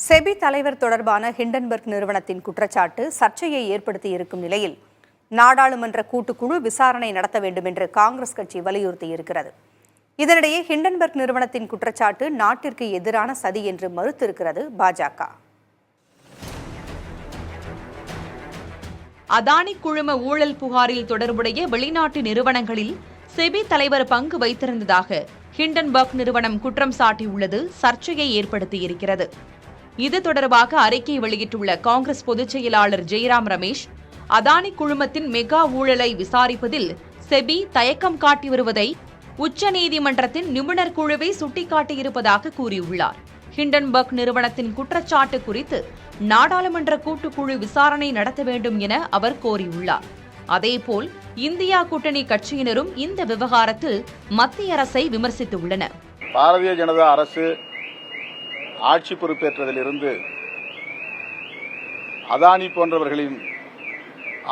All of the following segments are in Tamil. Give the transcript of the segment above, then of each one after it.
செபி தலைவர் தொடர்பான ஹிண்டன்பர்க் நிறுவனத்தின் குற்றச்சாட்டு சர்ச்சையை ஏற்படுத்தியிருக்கும் நிலையில் நாடாளுமன்ற கூட்டுக்குழு விசாரணை நடத்த வேண்டும் என்று காங்கிரஸ் கட்சி வலியுறுத்தியிருக்கிறது. இதனிடையே ஹிண்டன்பர்க் நிறுவனத்தின் குற்றச்சாட்டு நாட்டிற்கு எதிரான சதி என்று மறுத்திருக்கிறது பாஜக. அதானி குழும ஊழல் புகாரில் தொடர்புடைய வெளிநாட்டு நிறுவனங்களில் செபி தலைவர் பங்கு வைத்திருந்ததாக ஹிண்டன்பர்க் நிறுவனம் குற்றம் சாட்டியுள்ளது சர்ச்சையை ஏற்படுத்தியிருக்கிறது. இது தொடர்பாக அறிக்கை வெளியிட்டுள்ள காங்கிரஸ் பொதுச் செயலாளர் ஜெய்ராம் ரமேஷ், அதானி குழுமத்தின் மெகா ஊழலை விசாரிப்பதில் செபி தயக்கம் காட்டி வருவதை உச்சநீதிமன்றத்தின் நிபுணர் குழுவை சுட்டிக்காட்டியிருப்பதாக கூறியுள்ளார். ஹிண்டன்பர்க் நிறுவனத்தின் குற்றச்சாட்டு குறித்து நாடாளுமன்ற கூட்டுக்குழு விசாரணை நடத்த வேண்டும் என அவர் கோரியுள்ளார். அதேபோல் இந்தியா கூட்டணி கட்சியினரும் இந்த விவகாரத்தில் மத்திய அரசை விமர்சித்துள்ளனர். பாரதிய ஜனதா அரசு ஆட்சி பொறுப்பேற்றதிலிருந்து அதானி போன்றவர்களின்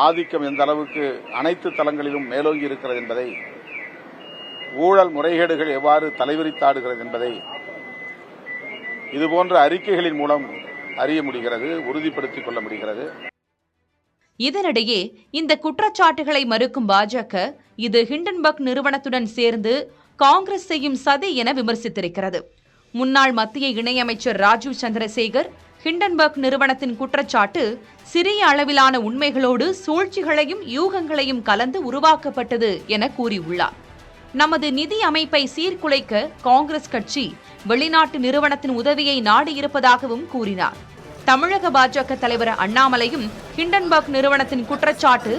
ஆதிக்கம் எந்த அளவுக்கு அனைத்து தளங்களிலும் மேலோங்கி இருக்கிறது என்பதை, ஊழல் முறைகேடுகள் எவ்வாறு தலைவிரித்தாடுகிறது என்பதை இதுபோன்ற அறிக்கைகளின் மூலம் அறிய முடிகிறது, உறுதிப்படுத்திக் கொள்ள முடிகிறது. இதனிடையே இந்த குற்றச்சாட்டுகளை மறுக்கும் பாஜக இது ஹிண்டன்பர்க் நிறுவனத்துடன் சேர்ந்து காங்கிரஸ் செய்யும் சதி என விமர்சித்திருக்கிறது. முன்னாள் மத்திய இணையமைச்சர் ராஜீவ் சந்திரசேகர் ஹிண்டன்பர்க் நிறுவனத்தின் குற்றச்சாட்டு சிறிய அளவிலான உண்மைகளோடு சூழ்ச்சிகளையும் யூகங்களையும் கலந்து உருவாக்கப்பட்டது என கூறியுள்ளார். நமது நிதி அமைப்பை சீர்குலைக்க காங்கிரஸ் கட்சி வெளிநாட்டு நிறுவனத்தின் உதவியை நாடியிருப்பதாகவும் கூறினார். தமிழக பாஜக தலைவர் அண்ணாமலையும் ஹிண்டன்பர்க் நிறுவனத்தின் குற்றச்சாட்டு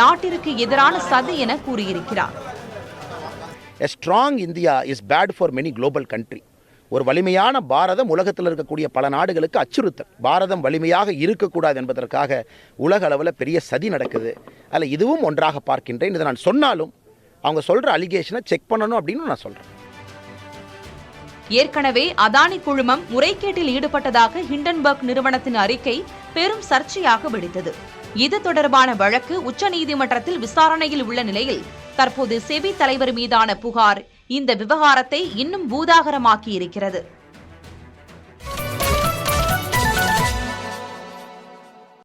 நாட்டிற்கு எதிரான சதி என கூறியிருக்கிறார். A strong India is bad for many global countries. ஒரு வலிமையான பாரதம் உலகத்தில் இருக்கக்கூடிய பல நாடுகளுக்கு அச்சுறுத்தல். பாரதம் வலிமையாக இருக்கக்கூடாது என்பதற்காக உலக அளவில் பெரிய சதி நடக்குது. அதில் இதுவும் ஒன்றாக பார்க்கின்றேன். இதை நான் சொன்னாலும் அவங்க சொல்ற அலிகேஷனை செக் பண்ணணும் அப்படின்னு நான் சொல்றேன். ஏற்கனவே அதானி குழுமம் முறைகேட்டில் ஈடுபட்டதாக ஹிண்டன்பர்க் நிறுவனத்தின் அறிக்கை பெரும் சர்ச்சையாக வெடித்தது. இது தொடர்பான வழக்கு உச்சநீதிமன்றத்தில் விசாரணையில் உள்ள நிலையில் தற்போது செபி தலைவர் மீதான புகார் இந்த விவகாரத்தை இன்னும் பூதாகரமாக்கியிருக்கிறது.